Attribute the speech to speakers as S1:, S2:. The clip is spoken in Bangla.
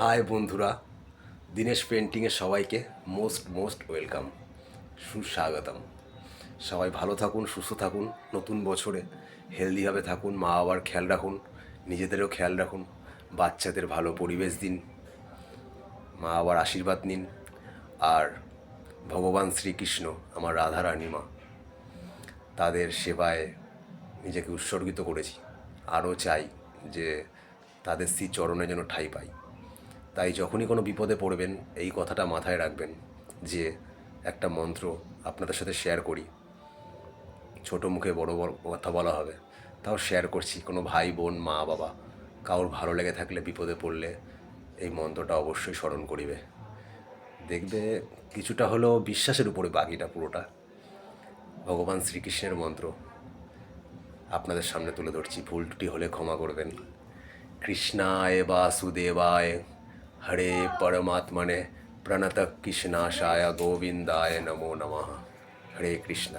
S1: হাই বন্ধুরা, দিনেশ পেন্টিংয়ে সবাইকে মোস্ট ওয়েলকাম, সুস্বাগতম। সবাই ভালো থাকুন, সুস্থ থাকুন, নতুন বছরে হেলদিভাবে থাকুন, মা বাবার খেয়াল রাখুন, নিজেদেরও খেয়াল রাখুন, বাচ্চাদের ভালো পরিবেশ দিন, মা বাবার আশীর্বাদ নিন। আর ভগবান শ্রীকৃষ্ণ, আমার রাধারানী মা, তাদের সেবায় নিজেকে উৎসর্গিত করেছি। আরও চাই যে তাদের শ্রীচরণে যেন ঠাঁই পাই। তাই যখনই কোনো বিপদে পড়বেন এই কথাটা মাথায় রাখবেন যে একটা মন্ত্র আপনাদের সাথে শেয়ার করি। ছোট মুখে বড় বড় কথা বলা হবে, তাও শেয়ার করছি। কোনো ভাই বোন মা বাবা কারোর ভালো লেগে থাকলে বিপদে পড়লে এই মন্ত্রটা অবশ্যই স্মরণ করিবে। দেখবে কিছুটা হলেও বিশ্বাসের উপরে বাকিটা পুরোটা। ভগবান শ্রীকৃষ্ণের মন্ত্র আপনাদের সামনে তুলে ধরছি, ভুল ত্রুটি হলে ক্ষমা করবেন। কৃষ্ণায় বাসুদেবায় হরে পরমাত্মনে প্রণত কৃষ্ণাশায় গোবিন্দায় নমো নমঃ। হরে কৃষ্ণ।